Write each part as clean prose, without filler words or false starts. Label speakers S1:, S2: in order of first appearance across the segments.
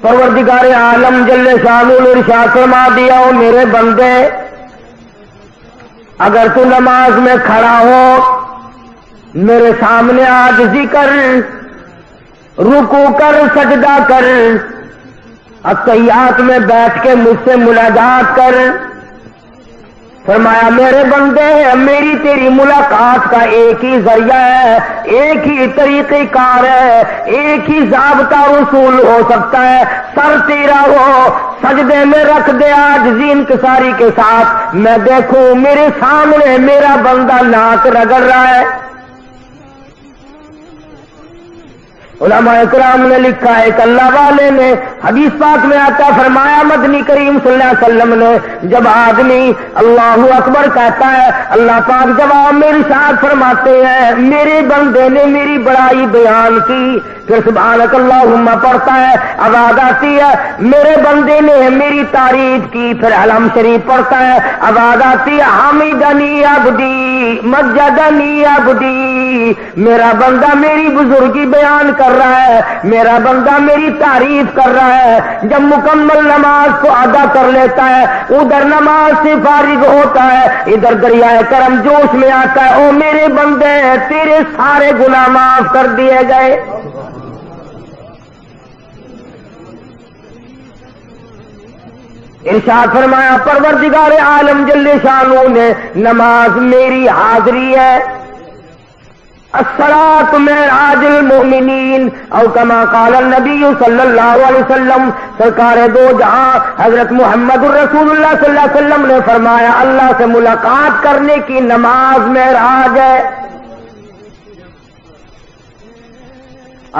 S1: پروردگار عالم جل شانہ نے ارشاد فرما دیا، او میرے بندے، اگر تو نماز میں کھڑا ہو میرے سامنے عاجزی کر، رکوع کر، سجدہ کر، التحیات میں بیٹھ کے مجھ سے مناجات کر۔ فرمایا میرے بندے، میری تیری ملاقات کا ایک ہی ذریعہ ہے، ایک ہی طریقہ کار ہے، ایک ہی ضابطہ اصول ہو سکتا ہے۔ سر تیرا ہو، سجدے میں رکھ دے عاجزی انکساری کے ساتھ، میں دیکھوں میرے سامنے میرا بندہ ناک رگڑ رہا ہے۔ علماء اکرام نے لکھا ہے کہ اللہ والے نے حدیث پاک میں آتا فرمایا، مدنی کریم صلی اللہ علیہ وسلم نے جب آدمی اللہ اکبر کہتا ہے، اللہ پاک جواب میں ارشاد فرماتے ہیں میرے بندے نے میری بڑائی بیان کی، پھر سبحانک اللہم پڑھتا ہے، آواز آتی ہے میرے بندے نے میری تعریف کی، پھر علم شریف پڑھتا ہے، آواز آتی ہے حمیدنی عبدی مجدنی عبدی، میرا بندہ میری بزرگی بیان کر رہا ہے، میرا بندہ میری تعریف کر رہا ہے۔ جب مکمل نماز کو ادا کر لیتا ہے، ادھر نماز سے فارغ ہوتا ہے، ادھر دریائے کرم جوش میں آتا ہے، او میرے بندے تیرے سارے گناہ معاف کر دیے گئے۔ ارشاد فرمایا پروردگار عالم جل شانہ نے نماز میری حاضری ہے، الصلاۃ معراج المؤمنین، او کما قال النبی صلی اللہ علیہ وسلم، سرکار دو جہاں حضرت محمد الرسول اللہ صلی اللہ علیہ وسلم نے فرمایا اللہ سے ملاقات کرنے کی نماز معراج ہے۔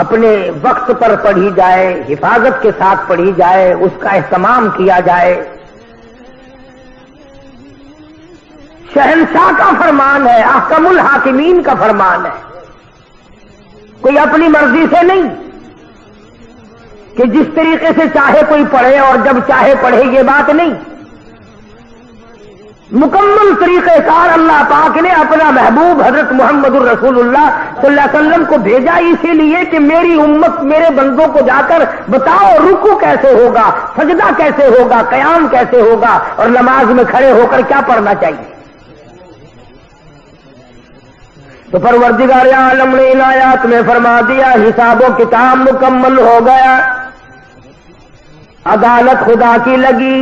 S1: اپنے وقت پر پڑھی جائے، حفاظت کے ساتھ پڑھی جائے، اس کا اہتمام کیا جائے۔ شہنشاہ کا فرمان ہے، احکم الحاکمین کا فرمان ہے، کوئی اپنی مرضی سے نہیں کہ جس طریقے سے چاہے کوئی پڑھے اور جب چاہے پڑھے، یہ بات نہیں۔ مکمل طریقہ کار اللہ پاک نے اپنا محبوب حضرت محمد الرسول اللہ صلی اللہ علیہ وسلم کو بھیجا اسی لیے کہ میری امت میرے بندوں کو جا کر بتاؤ رکوع کیسے ہوگا، سجدہ کیسے ہوگا، قیام کیسے ہوگا، اور نماز میں کھڑے ہو کر کیا پڑھنا چاہیے۔ تو پروردگار عالم نے ان آیات میں فرما دیا حساب و کتاب مکمل ہو گیا، عدالت خدا کی لگی،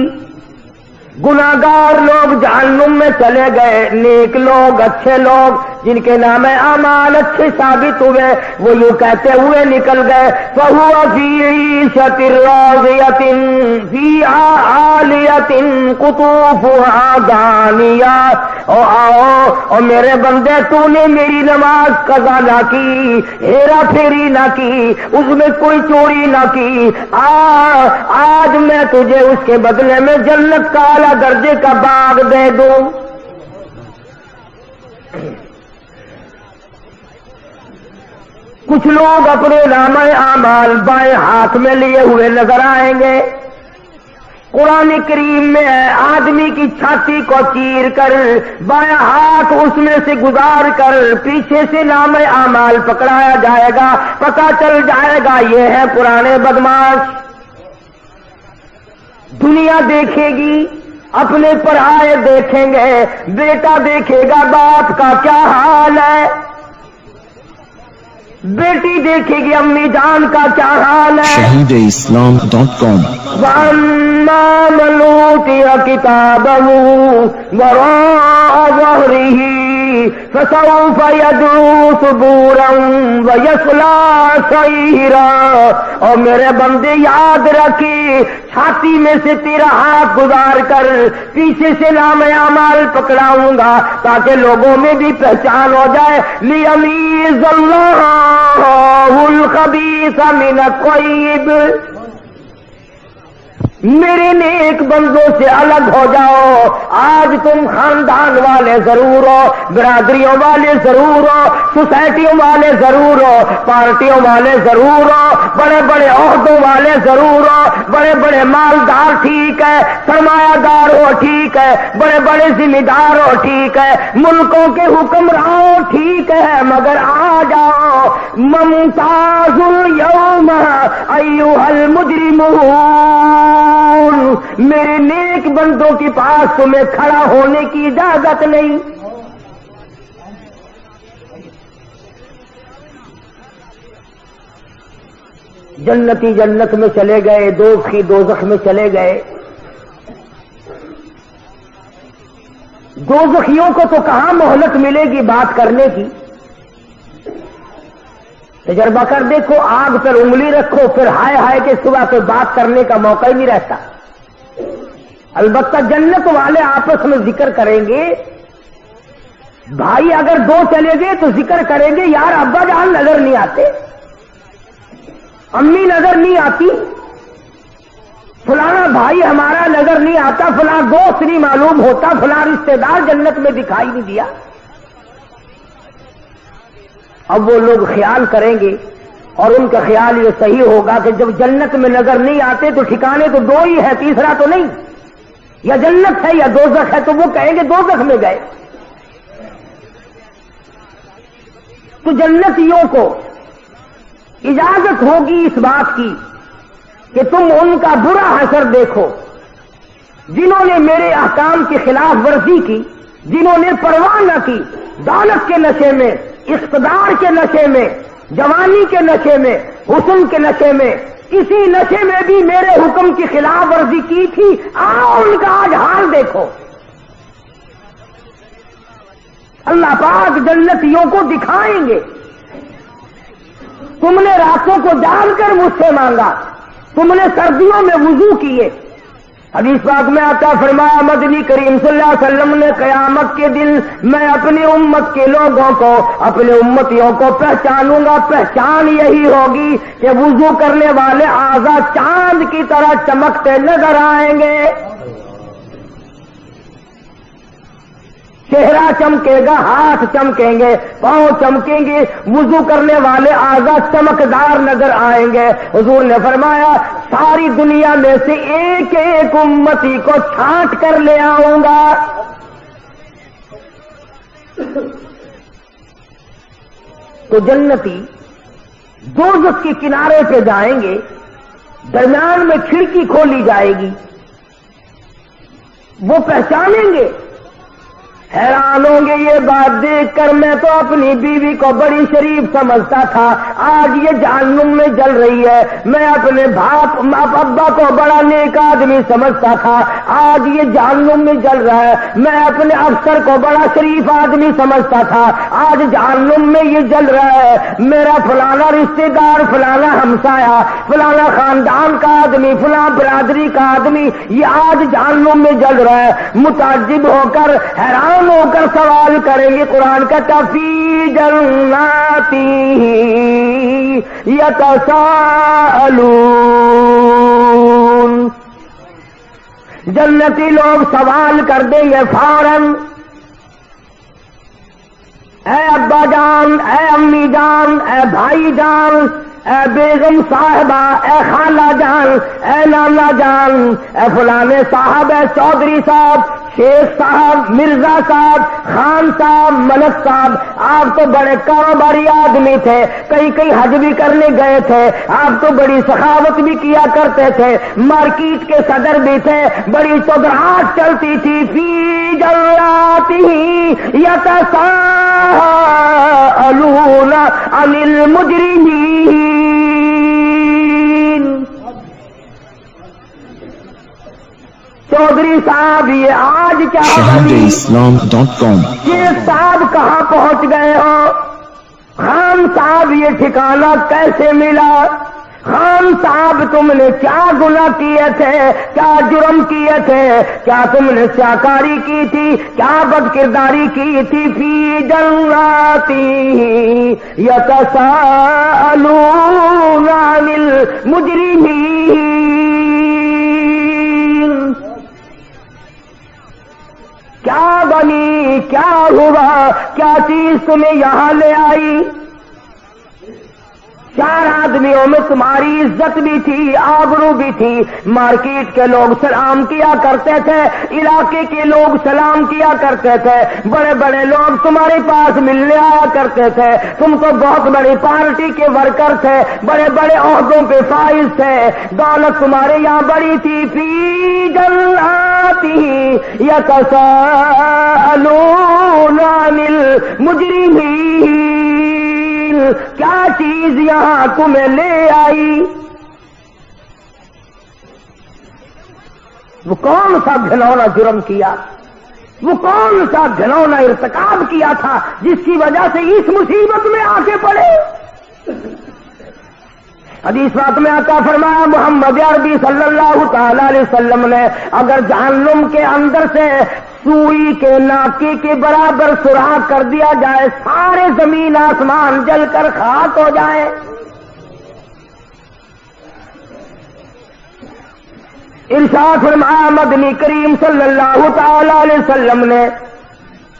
S1: گناہگار لوگ جہنم میں چلے گئے، نیک لوگ، اچھے لوگ جن کے نام اعمال اچھے ثابت ہوئے وہ یوں کہتے ہوئے نکل گئے، فَهُوَ فِي عِيشَةٍ رَاضِيَةٍ فِيهَا عَالِيَةٍ قُطُوفُهَا دَانِيَةٌ۔ او آؤ او میرے بندے، تو نے میری نماز قضا نہ کی، ہیرا پھیری نہ کی، اس میں کوئی چوری نہ کی، آج میں تجھے اس کے بدلے میں جنت کا اعلیٰ درجے کا باغ دے دوں۔ کچھ لوگ اپنے نامہ اعمال بائیں ہاتھ میں لیے ہوئے نظر آئیں گے۔ قرآن کریم میں ہے آدمی کی چھاتی کو چیر کر بائیں ہاتھ اس میں سے گزار کر پیچھے سے نامہ اعمال پکڑایا جائے گا، پتہ چل جائے گا یہ ہے پرانے بدماش۔ دنیا دیکھے گی، اپنے پرائے دیکھیں گے، بیٹا دیکھے گا باپ کا کیا حال ہے، بیٹی دیکھے گی امی جان کا کیا حال ہے۔
S2: shahideislam.com
S1: وَأَمَّا مَنْ أُوتِيَ كِتَابَهُ وَرَاءَ ظَهْرِهِ فَسَوْفَ يَدْعُو ثُبُورًا وَيَصْلَىٰ سَعِيرًا۔ اور میرے بندے یاد رکھی، چھاتی میں سے تیرا ہاتھ گزار کر پیچھے سے نام اعمال پکڑاؤں گا تاکہ لوگوں میں بھی پہچان ہو جائے، لِيَمِيزَ اللَّهُ الْخَبِيثَ مِنَ الطَّيِّبِ۔ میرے نیک بندوں سے الگ ہو جاؤ۔ آج تم خاندان والے ضرور ہو، برادریوں والے ضرور ہو، سوسائٹیوں والے ضرور ہو، پارٹیوں والے ضرور ہو، بڑے بڑے عہدوں والے ضرور ہو، بڑے بڑے مالدار ٹھیک ہے، سرمایہ دار ہو ٹھیک ہے، بڑے بڑے ذمہ دار ہو ٹھیک ہے، ملکوں کے حکمرانوں ٹھیک ہے، مگر آ جاؤ ممتاز اليوم ایھا المجرمون مجرمون، میرے نیک بندوں کے پاس تمہیں کھڑا ہونے کی اجازت نہیں۔ جنتی جنت میں چلے گئے، دوزخی دوزخ میں چلے گئے۔ دوزخیوں کو تو کہاں مہلت ملے گی بات کرنے کی؟ تجربہ کر دیکھو، آگ پر انگلی رکھو، پھر ہائے ہائے کے سوا تو بات کرنے کا موقع ہی نہیں رہتا۔ البتہ جنت والے آپس میں ذکر کریں گے، بھائی اگر دو چلے گئے تو ذکر کریں گے، یار ابا جان نظر نہیں آتے، امی نظر نہیں آتی، فلانا بھائی ہمارا نظر نہیں آتا، فلاں دوست نہیں معلوم ہوتا، فلاں رشتے دار جنت میں دکھائی نہیں دیا۔ اب وہ لوگ خیال کریں گے، اور ان کا خیال یہ صحیح ہوگا کہ جب جنت میں نظر نہیں آتے تو ٹھکانے تو دو ہی ہے، تیسرا تو نہیں، یا جنت ہے یا دوزخ ہے، تو وہ کہیں گے دوزخ میں گئے۔ تو جنتیوں کو اجازت ہوگی اس بات کی کہ تم ان کا برا حشر دیکھو جنہوں نے میرے احکام کی خلاف ورزی کی، جنہوں نے پرواہ نہ کی، دولت کے نشے میں، اقتدار کے نشے میں، جوانی کے نشے میں، حسن کے نشے میں، کسی نشے میں بھی میرے حکم کی خلاف ورزی کی تھی، آؤ ان کا آج حال دیکھو۔ اللہ پاک جنتیوں کو دکھائیں گے، تم نے راتوں کو جان کر مجھ سے مانگا، تم نے سردیوں میں وضو کیے۔ حدیث پاک میں آتا فرمایا مدنی کریم صلی اللہ علیہ وسلم نے قیامت کے دن میں اپنی امت کے لوگوں کو، اپنے امتیوں کو پہچانوں گا، پہچان یہی ہوگی کہ وضو کرنے والے اعضاء چاند کی طرح چمکتے نظر آئیں گے، چہرہ چمکے گا، ہاتھ چمکیں گے، پاؤں چمکیں گے، وضو کرنے والے اعضاء چمکدار نظر آئیں گے۔ حضور نے فرمایا ساری دنیا میں سے ایک ایک امتی کو چھانٹ کر لے آؤں گا۔ تو جنتی دوزخ کے کنارے پہ جائیں گے، درمیان میں کھڑکی کھولی جائے گی، وہ پہچانیں گے، حیران ہوں گے یہ بات دیکھ کر، میں تو اپنی بیوی کو بڑی شریف سمجھتا تھا، آج یہ جہنم میں جل رہی ہے، میں اپنے ابا کو بڑا نیک آدمی سمجھتا تھا، آج یہ جہنم میں جل رہا ہے، میں اپنے افسر کو بڑا شریف آدمی سمجھتا تھا، آج جہنم میں یہ جل رہا ہے، میرا فلانا رشتے دار، فلانا ہمسایا، فلانا خاندان کا آدمی، فلاں برادری کا آدمی یہ آج جہنم میں جل رہا ہے۔ متعجب ہو کر، حیران ہو کر سوال کریں گے، قرآن کا فی جناتی یتساءلون، جنتی لوگ سوال کر دیں گے فوراً، اے ابا جان، اے امی جان، اے بھائی جان، اے بیگم صاحبہ، اے خالہ جان، اے نانا جان، اے فلانے صاحب، اے چودھری صاحب، شیخ صاحب، مرزا صاحب، خان صاحب، ملک صاحب، آپ تو بڑے کاروباری آدمی تھے، کئی حج بھی کرنے گئے تھے، آپ تو بڑی سخاوت بھی کیا کرتے تھے، مارکیٹ کے صدر بھی تھے، بڑی چودراہٹ چلتی تھی، فی جناتہ یتساءلون عن المجرمین۔ چودھری صاحب یہ آج کیا بنی؟
S2: shahideislam.com
S1: شیخ صاحب کہاں پہنچ گئے ہو؟ خان صاحب یہ ٹھکانہ کیسے ملا؟ خان صاحب تم نے کیا گناہ کیے تھے، کیا جرم کیے تھے، کیا تم نے سیاکاری کی تھی، کیا بد کرداری کی تھی؟ فی جناتی یتساءلون عن المجرمین۔ کیا بنی، کیا ہوا، کیا چیز تمہیں یہاں لے آئی؟ 4 آدمیوں میں تمہاری عزت بھی تھی، آبرو بھی تھی۔ مارکیٹ کے لوگ سلام کیا کرتے تھے، علاقے کے لوگ سلام کیا کرتے تھے، بڑے بڑے لوگ تمہارے پاس ملنے آیا کرتے تھے۔ تم تو بہت بڑی پارٹی کے ورکر تھے، بڑے بڑے عہدوں پہ فائز تھے، دولت تمہارے یہاں بڑی تھی۔ فی جناتی یتساءلون عن المجرمین، کیا چیز یہاں تمہیں لے آئی؟ وہ کون سا گھنونا جرم کیا، وہ کون سا گھنونا ارتکاب کیا تھا جس کی وجہ سے اس مصیبت میں آ کے پڑے؟ حدیث بات میں آتا فرمایا محمد عربی صلی اللہ تعالی علیہ وسلم نے اگر جہنم کے اندر سے سوئی کے ناکے کے برابر سوراخ کر دیا جائے، سارے زمین آسمان جل کر خاک ہو جائے۔ ارشاد فرمایا مدنی کریم صلی اللہ تعالی علیہ وسلم نے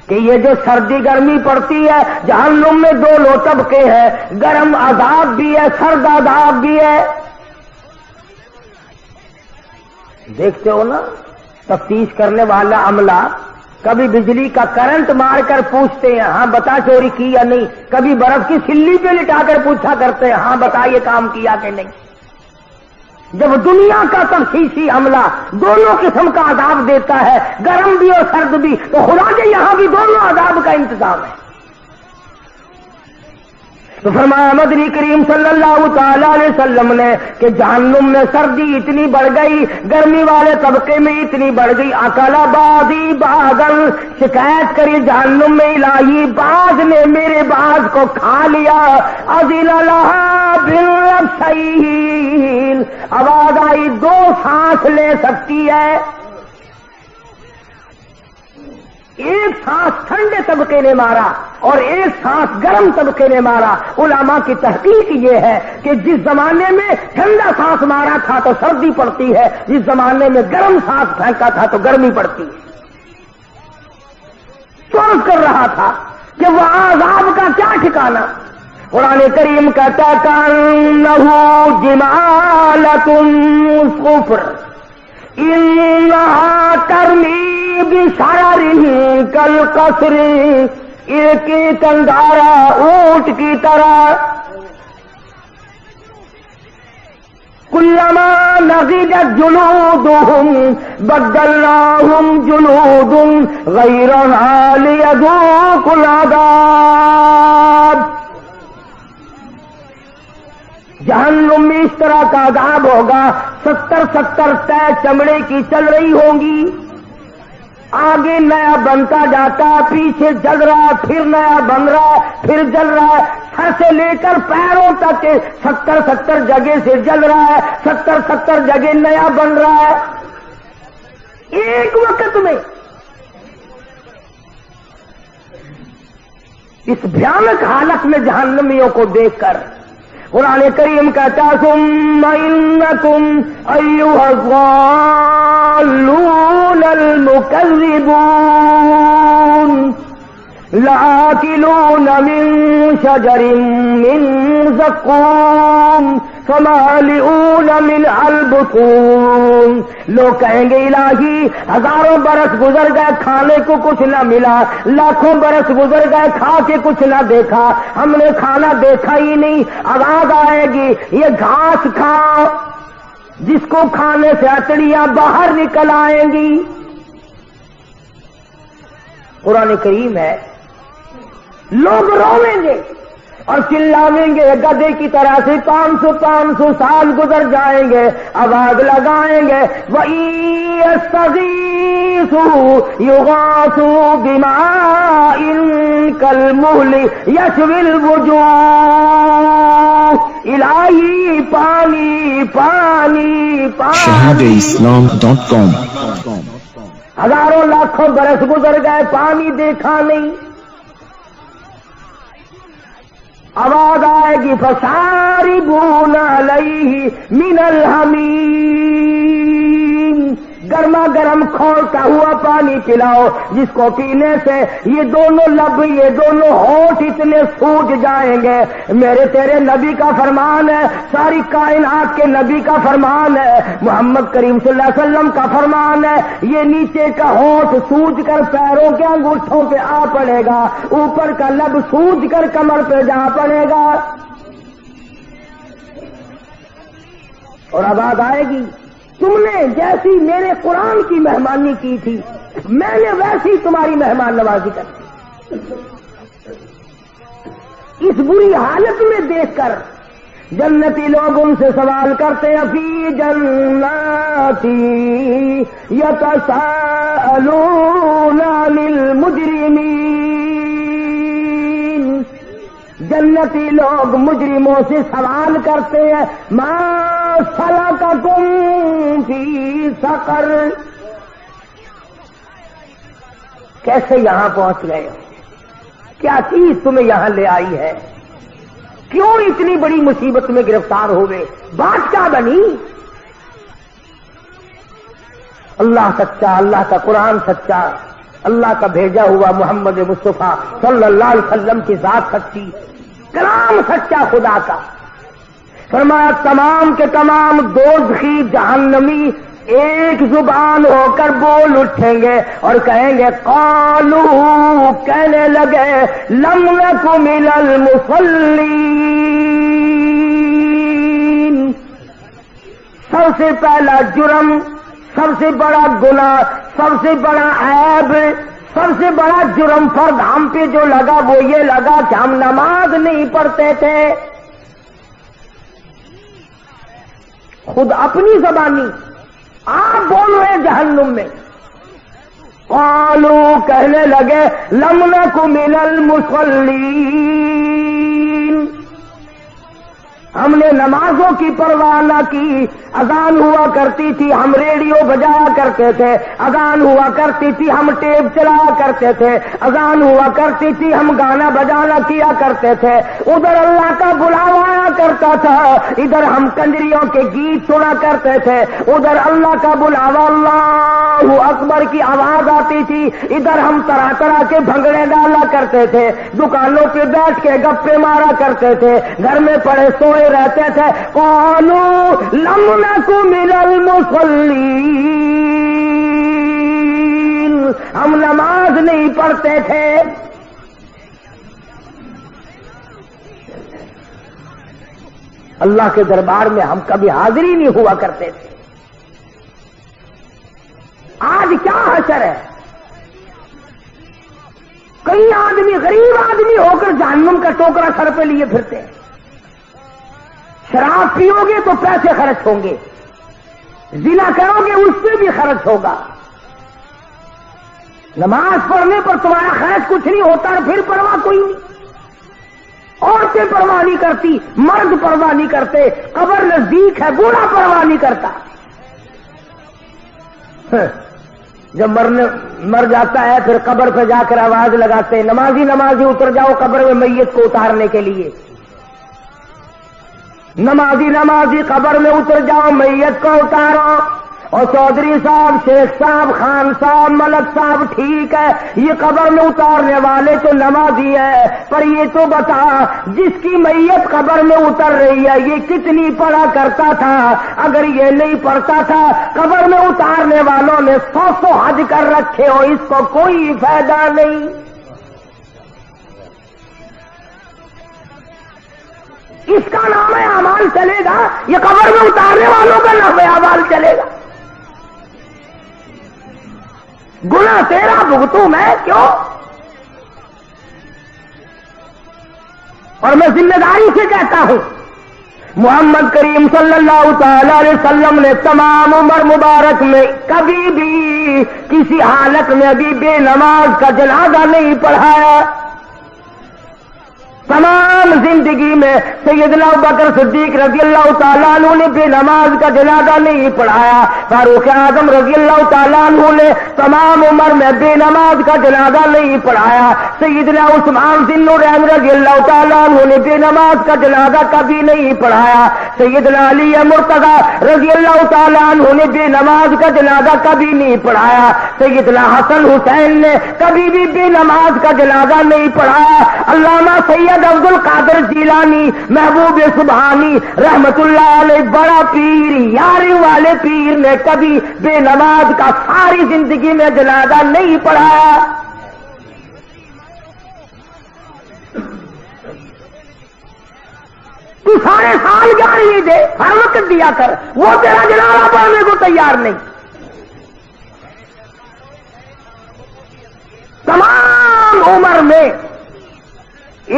S1: کہ یہ جو سردی گرمی پڑتی ہے، جہنم میں 2 طبقے ہیں، گرم عذاب بھی ہے، سرد عذاب بھی ہے۔ دیکھتے ہو نا تفتیش کرنے والا عملہ کبھی بجلی کا کرنٹ مار کر پوچھتے ہیں ہاں بتا چوری کی یا نہیں، کبھی برف کی سلی پہ لٹا کر پوچھا کرتے ہیں ہاں بتا یہ کام کیا کہ نہیں۔ جب دنیا کا تفتیشی عملہ دونوں قسم کا عذاب دیتا ہے، گرم بھی اور سرد بھی، تو خدا کے یہاں بھی دونوں عذاب کا انتظام ہے۔ تو فرمایا مدنی کریم صلی اللہ تعالی علیہ وسلم نے کہ جہنم میں سردی اتنی بڑھ گئی، گرمی والے طبقے میں اتنی بڑھ گئی، اکلا بازی بادل، شکایت کری جہنم میں الہی باز نے میرے باز کو کھا لیا۔ اذن لہا بالربشین، آواز آئی 2 سانس لے سکتی ہے، ایک سانس ٹھنڈے طبقے نے مارا اور ایک سانس گرم طبقے نے مارا۔ علماء کی تحقیق یہ ہے کہ جس زمانے میں ٹھنڈا سانس مارا تھا تو سردی پڑتی ہے، جس زمانے میں گرم سانس پھینکا تھا تو گرمی پڑتی ہے۔ سوچ کر رہا تھا کہ وہ عذاب کا کیا ٹھکانا۔ قرآن کریم کہتا کأنہ جمالۃ صفر انہا ترمی بشرر کالقصر، ایک ایک انگارہ اونٹ کی طرح، کلما نضجت جلودہم بدلناہم جلود غیرہا لیذوقوا العذاب۔ جہنم میں اس طرح کا عذاب ہوگا، 70 طے چمڑے کی چل رہی ہوں گی، آگے نیا بنتا جاتا، پیچھے جل رہا ہے، پھر نیا بن رہا ہے، پھر جل رہا ہے، سر سے لے کر پیروں تک 70 جگہ سے جل رہا ہے، 70 جگہ نیا بن رہا ہے ایک وقت میں۔ اس بھیانک حالت میں جہنمیوں کو دیکھ کر قرآن کریم کہتا ثم انکم ایھا الضالون المکذبون لآکلون من شجر من زقوم فمالئون منها البطون۔ لوگ کہیں گے الہی ہزاروں برس گزر گئے کھانے کو کچھ نہ ملا، لاکھوں برس گزر گئے کھا کے کچھ نہ دیکھا، ہم نے کھانا دیکھا ہی نہیں۔ آواز آئے گی یہ گھاس کھاؤ، جس کو کھانے سے ہتھیلیاں باہر نکل آئیں گی۔ قرآن کریم ہے لوگ رویں گے اور چلاویں گے گدے کی طرح سے، 500 سال گزر جائیں گے، آواز لگائیں گے وَإِن يَسْتَغِيثُوا يُغَاثُوا بِمَاءٍ كَالْمُهْلِ يَشْوِي الْوُجُوهَ۔ الہی پانی پانی پانی۔
S2: shahadeislam.com۔
S1: ہزاروں لاکھوں برس گزر گئے پانی دیکھا نہیں۔ آواز آئے گی فَشَارِبُونَ عَلَيْهِ مِنَ الْحَمِيمِ۔ گرما گرم کھولتا ہوا پانی پلاؤ جس کو پینے سے یہ دونوں لب یہ دونوں ہونٹ اتنے سوج جائیں گے. میرے تیرے نبی کا فرمان ہے, ساری کائنات کے نبی کا فرمان ہے, محمد کریم صلی اللہ علیہ وسلم کا فرمان ہے, یہ نیچے کا ہونٹ سوج کر پیروں کے انگوٹھوں پہ آ پڑے گا, اوپر کا لب سوج کر کمر پہ جا پڑے گا. اور آواز آئے گی, تم نے جیسی میرے قرآن کی مہمانی کی تھی میں نے ویسی تمہاری مہمان نوازی کر دی. اس بری حالت میں دیکھ کر جنتی لوگ ان سے سوال کرتے ہیں, فی جناتی یتساءلون عن المجرمین. جنتی لوگ مجرموں سے سوال کرتے ہیں, ما سلککم فی سقر, کیسے یہاں پہنچ گئے ہو, کیا چیز تمہیں یہاں لے آئی ہے, کیوں اتنی بڑی مصیبت میں گرفتار ہو گئے, بات کیا بنی؟ اللہ سچا, اللہ کا قرآن سچا, اللہ کا بھیجا ہوا محمد مصطفیٰ صلی اللہ علیہ وسلم کی ذات سچی, کلام سچا خدا کا. فرمایا تمام کے تمام دوزخی جہنمی ایک زبان ہو کر بول اٹھیں گے اور کہیں گے, قالو, کہنے لگے, لم نک من المصلین. سب سے پہلا جرم, سب سے بڑا گناہ, سب سے بڑا عیب, سب سے بڑا جرم فرد ہم پہ جو لگا وہ یہ لگا کہ ہم نماز نہیں پڑھتے تھے. خود اپنی زبانی آپ بول رہے جہنم میں. قالو, کہنے لگے, لم نک من المصلین, ہم نے نمازوں کی پرواہ نہ کی. اذان ہوا کرتی تھی ہم ریڈیو بجایا کرتے تھے, اذان ہوا کرتی تھی ہم ٹیپ چلایا کرتے تھے, اذان ہوا کرتی تھی ہم گانا بجانا کیا کرتے تھے. ادھر اللہ کا بلاوا آیا کرتا تھا, ادھر ہم کنجریوں کے گیت سنا کرتے تھے. ادھر اللہ کا بلاوا اللہ اکبر کی آواز آتی تھی, ادھر ہم طرح طرح کے بھنگڑے ڈالا کرتے تھے, دکانوں پہ بیٹھ کے گپے مارا کرتے تھے, گھر میں پڑے سوئے رہتے تھے. قالوا لم نک من المصلین, ہم نماز نہیں پڑھتے تھے. اللہ کے دربار میں ہم کبھی حاضر ہی نہیں ہوا کرتے تھے. آج کیا حشر ہے, کئی آدمی غریب آدمی ہو کر جہنم کا ٹوکرا سر پہ لیے پھرتے ہیں. شراب پیو گے تو پیسے خرچ ہوں گے, زنا کرو گے اس پہ بھی خرچ ہوگا. نماز پڑھنے پر تمہارا خرچ کچھ نہیں ہوتا, پھر پرواہ کوئی نہیں. عورتیں پرواہ نہیں کرتی, مرد پرواہ نہیں کرتے, قبر نزدیک ہے بوڑھا پرواہ نہیں کرتا. جب مر جاتا ہے پھر قبر پہ جا کر آواز لگاتے ہیں, نمازی نمازی اتر جاؤ قبر میں میت کو اتارنے کے لیے. نمازی نمازی قبر میں اتر جاؤ میت کو اتارو. اور چودھری صاحب, شیخ صاحب, خان صاحب, ملک صاحب, ٹھیک ہے یہ قبر میں اتارنے والے تو نمازی ہے, پر یہ تو بتا جس کی میت قبر میں اتر رہی ہے یہ کتنی پڑھا کرتا تھا؟ اگر یہ نہیں پڑھتا تھا, قبر میں اتارنے والوں نے 100 حج کر رکھے ہو, اس کو کوئی فائدہ نہیں. اس کا نام ہے اعمال چلے گا, یہ قبر میں اتارنے والوں کا نام ہے اعمال چلے گا. گناہ تیرا بھگتوں میں کیوں؟ اور میں ذمہ داری سے کہتا ہوں, محمد کریم صلی اللہ تعالی علیہ وسلم نے تمام عمر مبارک میں کبھی بھی کسی حالت میں ابھی بے نماز کا جنازہ نہیں پڑھایا. تمام زندگی میں سیدنا ابوبکر صدیق رضی اللہ تعالیٰ عنہ نے بے نماز کا جنازہ نہیں پڑھایا، فاروق اعظم رضی اللہ تعالیٰ عنہ نے تمام عمر میں بے نماز کا جنازہ نہیں پڑھایا، سیدنا عثمان ذی النورین رضی اللہ تعالیٰ عنہ نے بے نماز کا جنازہ کبھی نہیں پڑھایا، سیدنا علی مرتضیٰ رضی اللہ تعالیٰ عنہ نے بے نماز کا جنازہ کبھی نہیں پڑھایا، سیدنا حسن حسین نے کبھی بھی بے نماز کا جنازہ نہیں پڑھایا۔ علامہ سید عبد القادر جیلانی محبوب سبحانی رحمت اللہ علیہ بڑا پیر، یاری والے پیر نے کبھی بے نماز کا ساری زندگی میں جنازہ نہیں پڑھایا۔ تو سارے سال 11ویں دے، ہر وقت دیا کر، وہ تیرا جنازہ پڑھنے کو تیار نہیں۔ تمام عمر میں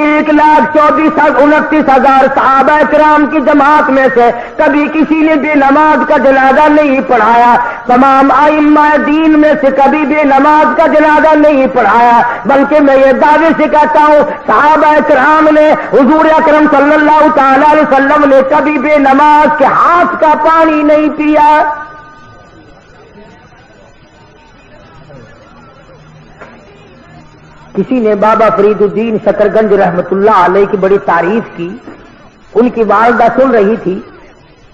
S1: 1,24,29,000 صحابہ کرام کی جماعت میں سے کبھی کسی نے بے نماز کا جنازہ نہیں پڑھایا، تمام ائمہ دین میں سے کبھی بے نماز کا جنازہ نہیں پڑھایا، بلکہ میں یہ دعوے سے کہتا ہوں صحابہ کرام نے حضور اکرم صلی اللہ تعالی علیہ وسلم نے کبھی بے نماز کے ہاتھ کا پانی نہیں پیا۔ کسی نے بابا فرید الدین شکرگنج رحمت اللہ علیہ کی بڑی تعریف کی، ان کی والدہ سن رہی تھی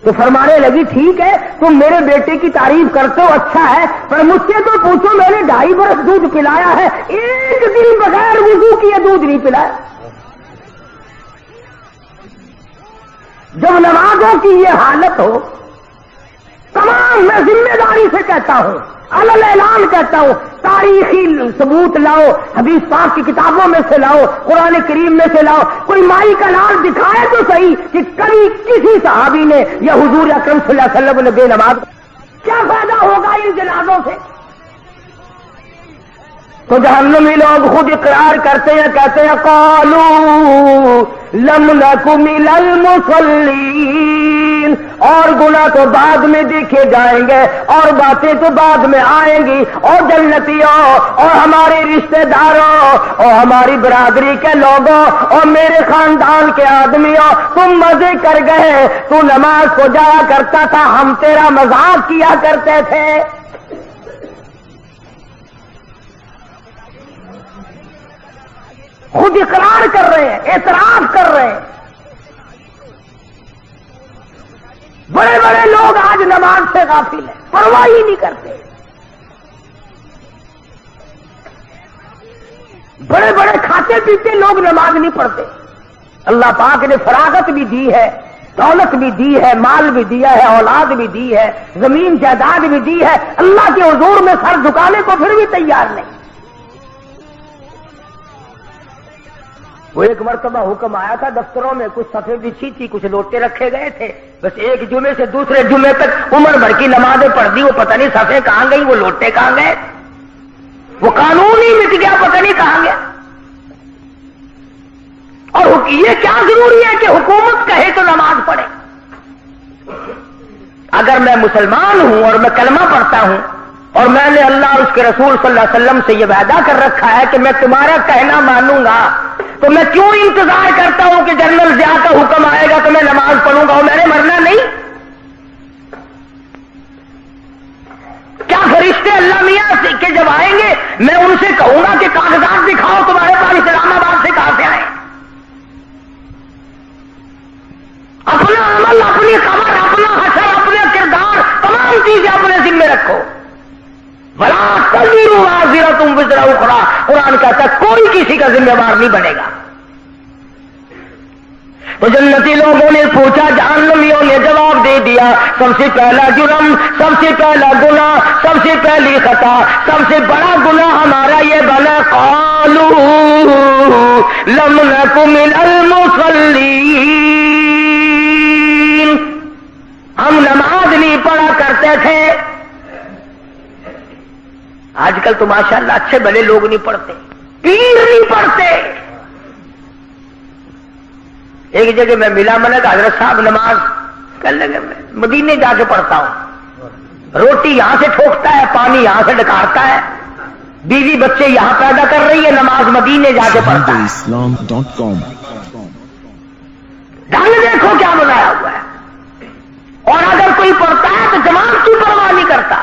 S1: تو فرمانے لگی ٹھیک ہے تم میرے بیٹے کی تعریف کرتے ہو، اچھا ہے، پر مجھ سے تو پوچھو میں نے 2.5 برس دودھ پلایا ہے، ایک دن بغیر وضو کیے دودھ نہیں پلایا۔ جب نمازوں کی یہ حالت ہو، تمام میں ذمہ داری سے کہتا ہوں، علل اعلان کہتا ہوں، تاریخی ثبوت لاؤ، حدیث پاک کی کتابوں میں سے لاؤ، قرآن کریم میں سے لاؤ، کوئی مائی کا لال دکھائے تو صحیح کہ کبھی کسی صحابی نے یا حضور اکرم صلی اللہ علیہ وسلم نے بے نماز۔ کیا فائدہ ہوگا ان جنازوں سے؟ تو جہنمی لوگ خود اقرار کرتے ہیں، کہتے ہیں قالوا لم نک من المصلین، اور گناہ تو بعد میں دیکھے جائیں گے اور باتیں تو بعد میں آئیں گی، اور جنتیوں اور ہمارے رشتہ داروں اور ہماری برادری کے لوگوں اور میرے خاندان کے آدمیوں، تم مزے کر گئے، تو نماز کو جایا کرتا تھا، ہم تیرا مذاق کیا کرتے تھے۔ خود اقرار کر رہے ہیں، اعتراف کر رہے ہیں۔ بڑے بڑے لوگ آج نماز سے غافل ہیں، پرواہ ہی نہیں کرتے۔ بڑے بڑے کھاتے پیتے لوگ نماز نہیں پڑھتے۔ اللہ پاک نے فراغت بھی دی ہے، دولت بھی دی ہے، مال بھی دیا ہے، اولاد بھی دی ہے، زمین جائیداد بھی دی ہے، اللہ کے حضور میں سر جھکانے کو پھر بھی تیار نہیں۔ وہ ایک مرتبہ حکم آیا تھا، دفتروں میں کچھ صفحے بچھی تھی، کچھ لوٹے رکھے گئے تھے، بس ایک جمعے سے دوسرے جمعے تک عمر بھر کی نمازیں پڑھ دی، وہ پتہ نہیں صفحے کہاں گئی، وہ لوٹے کہاں گئے، وہ قانون ہی مٹ گیا، پتہ نہیں کہاں گیا۔ اور یہ کیا ضروری ہے کہ حکومت کہے تو نماز پڑھے؟ اگر میں مسلمان ہوں اور میں کلمہ پڑھتا ہوں اور میں نے اللہ اور اس کے رسول صلی اللہ علیہ وسلم سے یہ وعدہ کر رکھا ہے کہ میں تمہارا کہنا مانوں گا، تو میں کیوں انتظار کرتا ہوں کہ جنرل ضیاء کا حکم آئے گا تو میں نماز پڑھوں گا اور میں نے مرنا نہیں؟ کیا فرشتے اللہ میاں کے جب آئیں گے میں ان سے کہوں گا کہ کاغذات دکھاؤ تمہارے پاس اسلام آباد سے کہاں سے آئے؟ اپنا عمل، اپنی خبر، اپنا حشر، اپنے کردار، تمام چیزیں اپنے ذمے رکھو۔ بلا تزر وازرۃ وزر اخری، قرآن کہتا ہے کوئی کسی کا ذمہ دار نہیں بنے گا۔ تو جنتی لوگوں نے پوچھا، جہنمیوں نے جواب دے دیا، سب سے پہلا جرم، سب سے پہلا گناہ، سب سے پہلی خطا، سب سے بڑا گناہ ہمارا یہ بنا، قالوا لم نک من المصلین، ہم نماز نہیں پڑھا کرتے تھے۔ آج کل تو ماشاءاللہ اچھے بھلے لوگ نہیں پڑھتے، پیر نہیں پڑھتے۔ ایک جگہ میں ملا، میں نے کہا حضرت صاحب نماز کر لگے، میں مدینے جا کے پڑھتا ہوں، روٹی یہاں سے ٹھوکتا ہے، پانی یہاں سے ڈکارتا ہے، بیوی بچے یہاں پیدا کر رہی ہے، نماز مدینے جا کے پڑھتا ہے۔
S2: islam.com
S1: پڑتا ہے تو جوان کی پرواہ نہیں کرتا.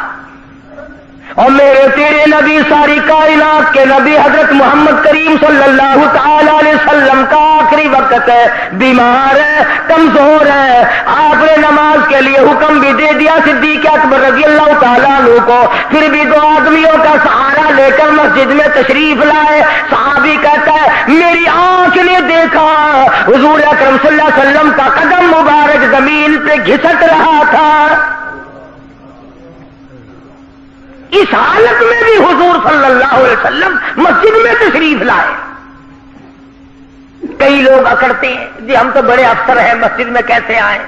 S1: اور میرے تیرے نبی ساری کائنات کے نبی حضرت محمد کریم صلی اللہ تعالی علیہ وسلم کا آخری وقت ہے، بیمار ہے، کمزور ہے. آپ نے نماز کے لیے حکم بھی دے دیا صدیق اکبر رضی اللہ تعالیٰ عنہ کو، پھر بھی دو آدمیوں کا سہارا لے کر مسجد میں تشریف لائے. صحابی کہتا ہے میری آنکھ نے دیکھا حضور اکرم صلی اللہ علیہ وسلم کا قدم مبارک زمین پہ گھسٹ رہا تھا. اس حالت میں بھی حضور صلی اللہ علیہ وسلم مسجد میں تشریف لائے. کئی لوگ اکڑتے ہیں جی ہم تو بڑے افسر ہیں مسجد میں کیسے آئے.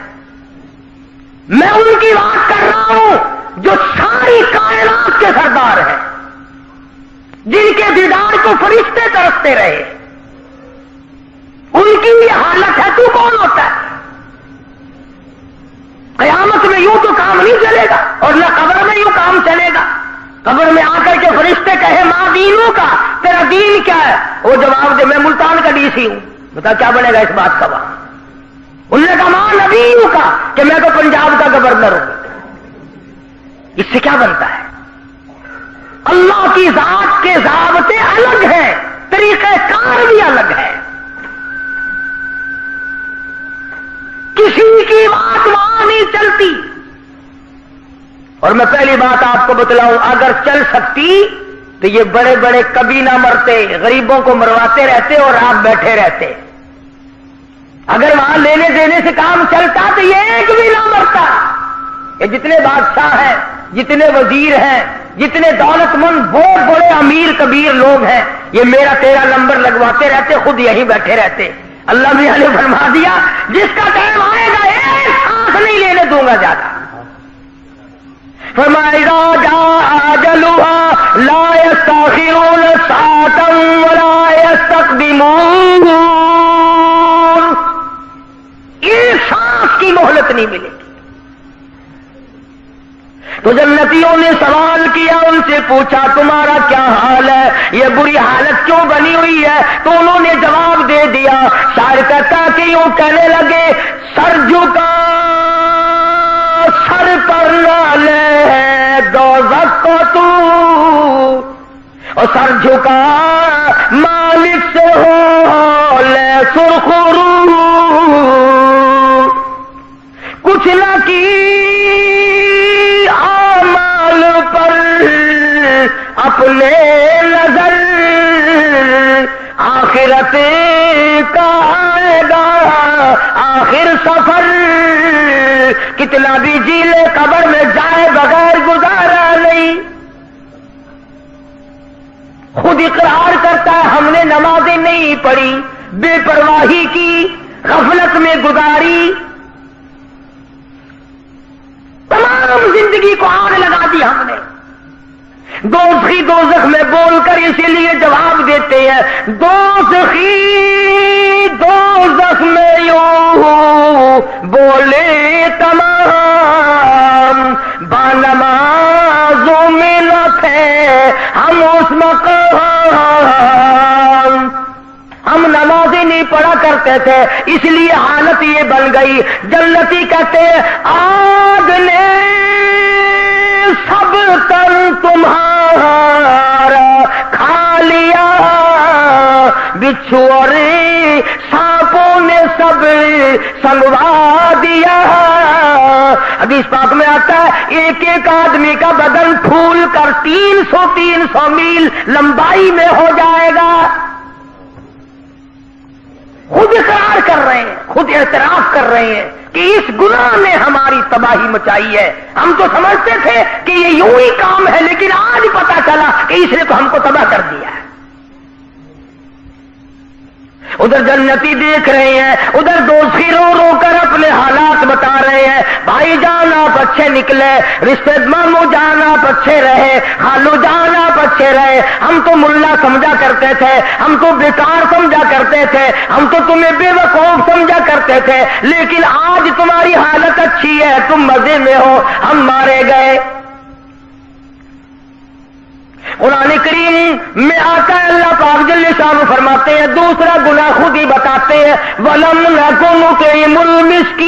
S1: میں ان کی بات کر رہا ہوں جو ساری کائنات کے سردار ہیں، جن کے دیدار کو فرشتے ترستے رہے. ان کی یہ حالت ہے تو کون ہوتا ہے؟ قیامت میں یوں تو کام نہیں چلے گا اور نہ قبر میں یوں کام چلے گا. قبر میں آ کر کے فرشتے کہے ماں دینوں کا، تیرا دین کیا ہے؟ وہ جواب دے میں ملتان کا ڈی سی ہوں. بتا کیا بنے گا اس بات کا وہاں؟ انہوں نے کہا ماں نبیوں کا کہ میں تو پنجاب کا گورنر ہوں. اس سے کیا بنتا ہے؟ اللہ کی ذات کے ضابطے الگ ہیں، طریقہ کار بھی الگ ہے. کسی کی بات وہاں نہیں چلتی. اور میں پہلی بات آپ کو بتلاؤں، اگر چل سکتی تو یہ بڑے بڑے کبھی نہ مرتے، غریبوں کو مرواتے رہتے اور آپ بیٹھے رہتے. اگر وہاں لینے دینے سے کام چلتا تو یہ ایک بھی نہ مرتا. یہ جتنے بادشاہ ہیں، جتنے وزیر ہیں، جتنے دولت مند بہت بڑے امیر کبیر لوگ ہیں، یہ میرا تیرا نمبر لگواتے رہتے، خود یہیں بیٹھے رہتے. اللہ میاں نے فرما دیا جس کا ٹائم آئے گا ایک سانس نہیں لینے دوں گا زیادہ. فرمایا جاء اجلها لا يستأخرون ساعة ولا يستقدمون. ایک سانس کی مہلت نہیں ملے گی. تو جنتیوں نے سوال کیا، ان سے پوچھا تمہارا کیا حال ہے، یہ بری حالت کیوں بنی ہوئی ہے؟ تو انہوں نے جواب دے دیا. شاعر کہتا کہ یوں کہنے لگے سر جھکا سر پر نہ لے دوزخ کو تو، اور سر جھکا مالک سے ہو لے سرخرو. کچھ نہ کی اعمال پر اپنے نظر، آخرت کا آئے گا آخر سفر. کتنا بھی جی لے قبر میں جائے بغیر گزارا نہیں. خود اقرار کرتا ہے ہم نے نمازیں نہیں پڑھی، بے پرواہی کی، غفلت میں گزاری، تمام زندگی کو آگ لگا دی ہم نے. دوزخی دوزخ میں بول کر اسی لیے جواب دیتے ہیں دوزخی دوزخ میں یوں بولے تمام، بانمازوں میں نہ تھے ہم اس مقام. ہم نمازیں نہیں پڑھا کرتے تھے اس لیے حالت یہ بن گئی. جنتی کہتے آگ نے سب تن تمہارا کھا لیا، بچھو اور سانپوں نے سب سنگوا دیا. حدیث پاک میں آتا ہے ایک ایک آدمی کا بدن پھول کر 300 میل لمبائی میں ہو جائے گا. خود اقرار کر رہے ہیں، خود اعتراف کر رہے ہیں کہ اس گناہ نے ہماری تباہی مچائی ہے. ہم تو سمجھتے تھے کہ یہ یوں ہی کام ہے، لیکن آج پتا چلا کہ اس نے تو ہم کو تباہ کر دیا ہے. ادھر جنتی دیکھ رہے ہیں، ادھر دوزخی رو رو کر اپنے حالات بتا رہے ہیں. بھائی جان آپ اچھے نکلے، رشتے ماموں جان آپ اچھے رہے، خالو جان آپ اچھے رہے. ہم تو ملا سمجھا کرتے تھے، ہم تو بیکار سمجھا کرتے تھے، ہم تو تمہیں بے وقوف سمجھا کرتے تھے، لیکن آج تمہاری حالت اچھی ہے، تم مزے میں ہو، ہم مارے گئے. قرآن کریم میں آقا اللہ پاک جل شانہ فرماتے ہیں دوسرا گناہ خود ہی بتاتے ہیں وَلَمْ نَكُ نُطْعِمُ الْمِسْكِينَ.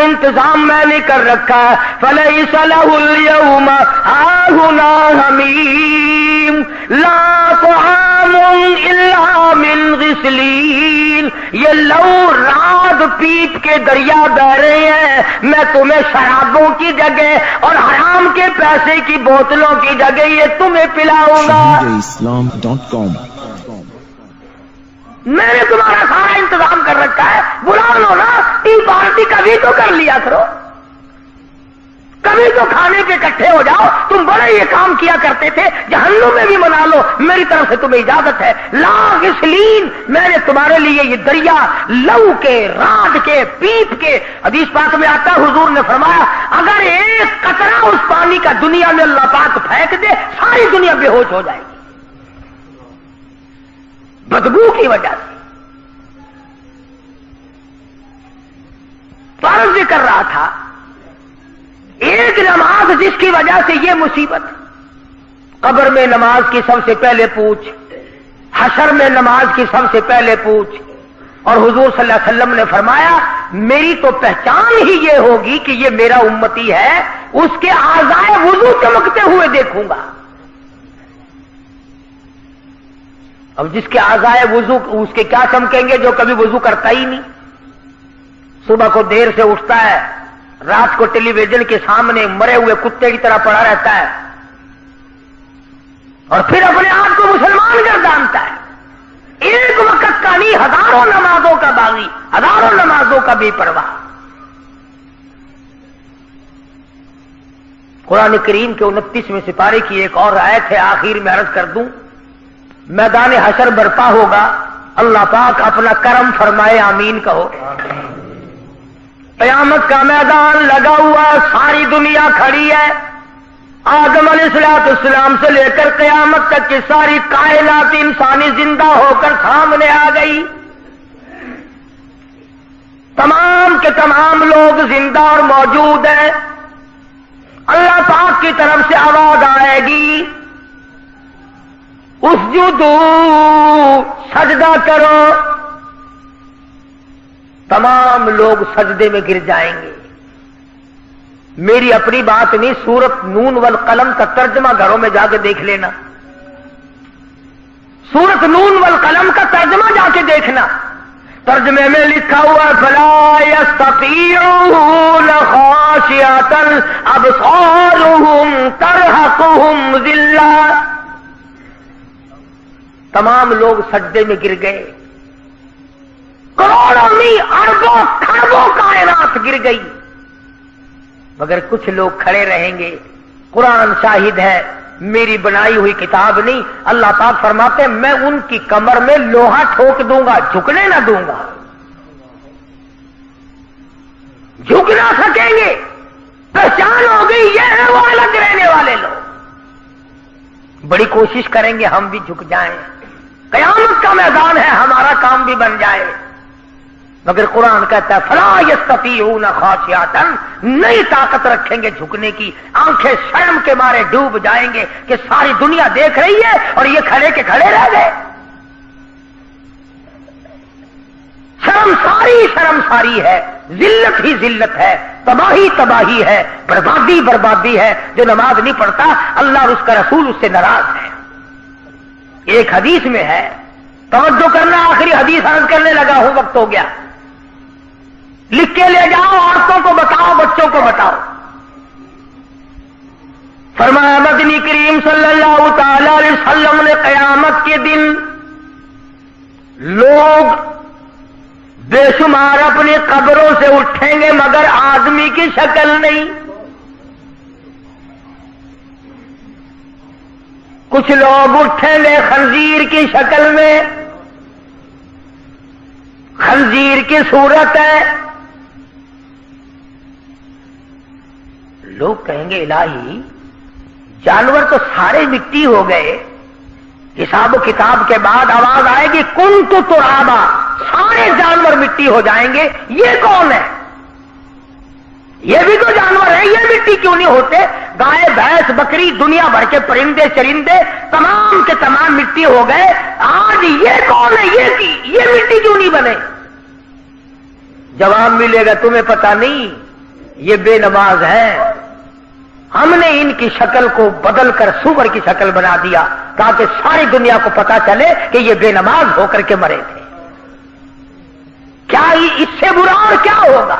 S1: انتظام میں نے کر رکھا ہے. فلیس لہ اليوم ہاہنا حمیم لا طعام الا من غسلین. یہ لو رات پیپ کے دریا بہ رہے ہیں، میں تمہیں شرابوں کی جگہ اور حرام کے پیسے کی بوتلوں کی جگہ یہ تمہیں پلاؤں گا.
S2: ShahideIslam.com.
S1: میں نے تمہارا سارا انتظام کر رکھا ہے. بلا لو نا، ٹی پارٹی کبھی تو کر لیا کرو، کبھی تو کھانے کے اکٹھے ہو جاؤ. تم بڑے یہ کام کیا کرتے تھے، جہنم میں بھی منا لو، میری طرف سے تمہیں اجازت ہے. لا غسلین، میں نے تمہارے لیے یہ دریا لو کے، رات کے، پیپ کے. حدیث پاک میں آتا ہے حضور نے فرمایا اگر ایک قطرہ اس پانی کا دنیا میں اللہ پاک پھینک دے، ساری دنیا بے ہوش ہو جائے گی بدبو کی وجہ سے. فرض کر رہا تھا ایک نماز جس کی وجہ سے یہ مصیبت. قبر میں نماز کی سب سے پہلے پوچھ، حشر میں نماز کی سب سے پہلے پوچھ. اور حضور صلی اللہ علیہ وسلم نے فرمایا میری تو پہچان ہی یہ ہوگی کہ یہ میرا امتی ہے، اس کے اعضائے وضو چمکتے ہوئے دیکھوں گا. اب جس کے اعضائے وضو اس کے کیا چمکیں گے جو کبھی وضو کرتا ہی نہیں، صبح کو دیر سے اٹھتا ہے، رات کو ٹیلی ویژن کے سامنے مرے ہوئے کتے کی طرح پڑا رہتا ہے اور پھر اپنے آپ کو مسلمان گردانتا ہے. ایک وقت کا نہیں، ہزاروں نمازوں کا باغی، ہزاروں نمازوں کا بے پرواہ. قرآن کریم کے 29ویں سپارے کی ایک اور آیت ہے، آخر میں عرض کر دوں. میدان حشر برپا ہوگا، اللہ پاک اپنا کرم فرمائے، آمین کہو. قیامت کا میدان لگا ہوا، ساری دنیا کھڑی ہے. آدم علیہ السلام سے لے کر قیامت تک کی ساری کائنات انسانی زندہ ہو کر سامنے آ گئی. تمام کے تمام لوگ زندہ اور موجود ہیں. اللہ پاک کی طرف سے آواز آئے گی اسجدو، سجدہ کرو. تمام لوگ سجدے میں گر جائیں گے. میری اپنی بات نہیں، سورت نون والقلم کا ترجمہ گھروں میں جا کے دیکھ لینا. سورت نون والقلم کا ترجمہ جا کے دیکھنا. ترجمے میں لکھا ہوا فلا یستطیعون خاشعۃ ابصارهم ترہقهم ذلہ. تمام لوگ سجدے میں گر گئے. کروڑوں نہیں، اربوں کھربوں کائنات گر گئی، مگر کچھ لوگ کھڑے رہیں گے. قرآن شاہد ہے، میری بنائی ہوئی کتاب نہیں. اللہ پاک فرماتے ہیں میں ان کی کمر میں لوہا ٹھوک دوں گا، جھکنے نہ دوں گا. جھک نہ سکیں گے. پہچان ہو گئی یہ ہے وہ الگ رہنے والے لوگ. بڑی کوشش کریں گے ہم بھی جھک جائیں. قیامت کا میدان ہے، ہمارا کام بھی بن جائے. مگر قرآن کہتا ہے فلا یستطیعون خاشعۃ، نہیں طاقت رکھیں گے جھکنے کی. آنکھیں شرم کے مارے ڈوب جائیں گے کہ ساری دنیا دیکھ رہی ہے اور یہ کھڑے کے کھڑے رہ گئے. شرم ساری ہے، ذلت ہی ذلت ہے، تباہی تباہی ہے، بربادی بربادی ہے. جو نماز نہیں پڑھتا اللہ اور اس کا رسول اس سے ناراض ہے. ایک حدیث میں ہے، توجہ کرنا، آخری حدیث عرض کرنے لگا ہوں، وقت ہو گیا. لکھ کے لے جاؤ، عورتوں کو بتاؤ، بچوں کو بتاؤ. فرمایا مدنی کریم صلی اللہ تعالی علیہ وسلم نے قیامت کے دن لوگ بے شمار اپنی قبروں سے اٹھیں گے مگر آدمی کی شکل نہیں. کچھ لوگ اٹھیں گے خنزیر کی شکل میں، خنزیر کی صورت ہے. لوگ کہیں گے الہی جانور تو سارے مٹی ہو گئے، حساب و کتاب کے بعد آواز آئے گی کنت ترابا، سارے جانور مٹی ہو جائیں گے. یہ کون ہے؟ یہ بھی تو جانور ہے، یہ مٹی کیوں نہیں ہوتے؟ گائے بھینس بکری دنیا بھر کے پرندے چرندے تمام کے تمام مٹی ہو گئے. آج یہ کون ہے؟ یہ مٹی کیوں نہیں بنے؟ جواب ملے گا تمہیں پتہ نہیں یہ بے نماز ہے، ہم نے ان کی شکل کو بدل کر سور کی شکل بنا دیا تاکہ ساری دنیا کو پتا چلے کہ یہ بے نماز ہو کر کے مرے تھے۔ کیا اس سے برا اور کیا ہوگا،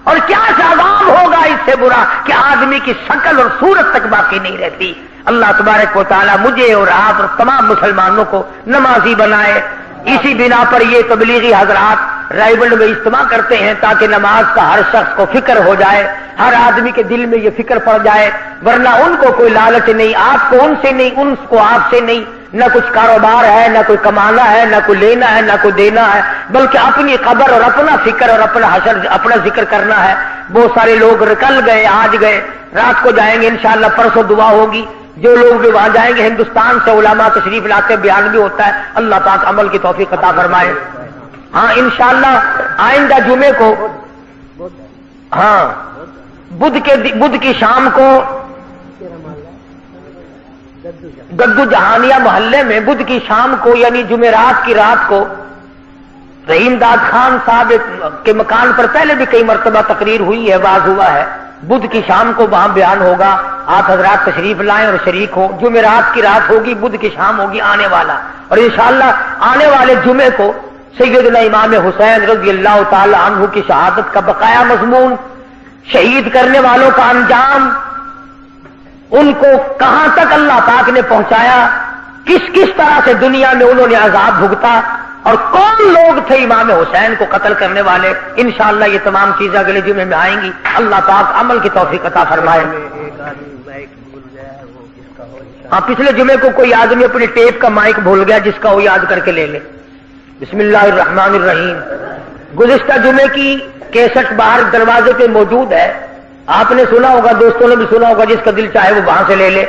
S1: اور کیا عذاب ہوگا اس سے برا کہ آدمی کی شکل اور صورت تک باقی نہیں رہتی۔ اللہ تبارک و تعالی مجھے اور آپ اور تمام مسلمانوں کو نمازی بنائے۔ اسی بنا پر یہ تبلیغی حضرات رائبنڈ میں اجتماع کرتے ہیں تاکہ نماز کا ہر شخص کو فکر ہو جائے، ہر آدمی کے دل میں یہ فکر پڑ جائے، ورنہ ان کو کوئی لالچ نہیں، آپ کو ان سے نہیں، ان کو آپ سے نہیں، نہ کچھ کاروبار ہے، نہ کوئی کمانا ہے، نہ کوئی لینا ہے، نہ کوئی دینا ہے، بلکہ اپنی قبر اور اپنا فکر اور اپنا حشر اپنا ذکر کرنا ہے۔ بہت سارے لوگ کل گئے، آج گئے، رات کو جائیں گے انشاءاللہ، پرسوں دعا ہوگی۔ جو لوگ بھی وہاں جائیں گے ہندوستان سے علماء تشریف لاتے، بیان بھی ہوتا ہے، اللہ پاک عمل کی توفیق عطا فرمائے۔ ہاں انشاءاللہ آئندہ جمعے کو، ہاں بدھ کی شام کو گدو جہانیہ محلے میں بدھ کی شام کو یعنی جمعرات کی رات کو رحیم داد خان صاحب کے مکان پر پہلے بھی کئی مرتبہ تقریر ہوئی ہے، واز ہوا ہے، بدھ کی شام کو وہاں بیان ہوگا، آپ حضرات تشریف لائیں اور شریک ہو۔ جمعرات کی رات ہوگی، بدھ کی شام ہوگی آنے والا، اور انشاءاللہ آنے والے جمعے کو سیدنا امام حسین رضی اللہ تعالی عنہ کی شہادت کا بقایا مضمون، شہید کرنے والوں کا انجام، ان کو کہاں تک اللہ پاک نے پہنچایا، کس کس طرح سے دنیا میں انہوں نے عذاب بھگتا، اور کون لوگ تھے امام حسین کو قتل کرنے والے، انشاءاللہ یہ تمام چیزیں اگلے جمعے میں آئیں گی۔ اللہ پاک عمل کی توفیق عطا فرمائے۔ ہاں پچھلے جمعے کو کوئی آدمی اپنی ٹیپ کا مائک بھول گیا، جس کا وہ یاد کر کے لے لے۔ بسم اللہ الرحمن الرحیم۔ گزشتہ جمعے کی کیسٹ باہر دروازے پہ موجود ہے، آپ نے سنا ہوگا، دوستوں نے بھی سنا ہوگا، جس کا دل چاہے وہ وہاں سے لے لے۔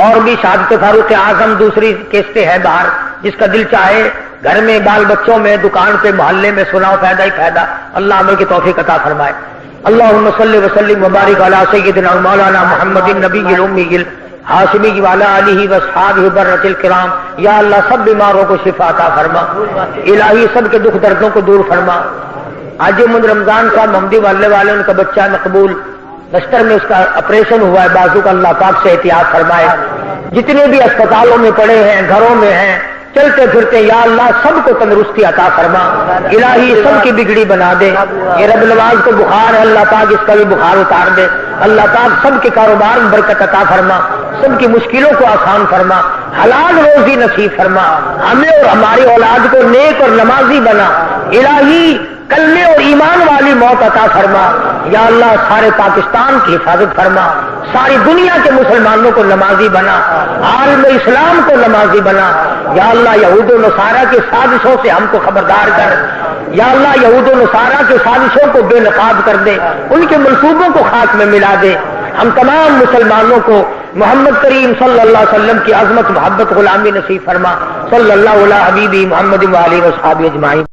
S1: اور بھی شہادت فاروق اعظم دوسری کیسٹیں ہیں باہر، جس کا دل چاہے گھر میں، بال بچوں میں، دکان پہ، محلے میں سناؤ، فائدہ ہی فائدہ۔ اللہ عمل کی توفیق عطا فرمائے۔ اللہم صلی وسلم وبارک علی سیدنا مولانا محمد النبی الامی الہاشمی وعلی آلہ واصحابہ برۃ الکرام۔ یا اللہ سب بیماروں کو شفا عطا فرما، الہی سب کے دکھ دردوں کو دور فرما۔ آج من رمضان صاحب محمدی والے ان کا بچہ مقبول بستر میں، اس کا آپریشن ہوا ہے بازو کا، اللہ پاک سے احتیاط فرمائے۔ جتنے بھی اسپتالوں میں پڑے ہیں، گھروں میں ہیں، چلتے پھرتے، یا اللہ سب کو تندرستی عطا فرما، الہی سب کی بگڑی بنا دے۔ یہ رب نواز کو بخار ہے، اللہ پاک اس کا بھی بخار اتار دے۔ اللہ پاک سب کے کاروبار میں برکت عطا فرما، سب کی مشکلوں کو آسان فرما، حلال روزی نصیب فرما، ہمیں اور ہماری اولاد کو نیک اور نمازی بنا، الہی کلمے اور ایمان والی موت عطا فرما۔ یا اللہ سارے پاکستان کی حفاظت فرما، ساری دنیا کے مسلمانوں کو نمازی بنا، عالم اسلام کو نمازی بنا۔ یا اللہ یہود و نصارہ کی سازشوں سے ہم کو خبردار کر، یا اللہ یہود و نصارہ کی سازشوں کو بے نقاب کر دے، ان کے منصوبوں کو خاک میں ملا دے۔ ہم تمام مسلمانوں کو محمد کریم صلی اللہ علیہ وسلم کی عظمت، محبت، غلامی نصیب فرما۔ صلی اللہ علیہ حبیبی محمد و آلہ و صحابہ اجمعین۔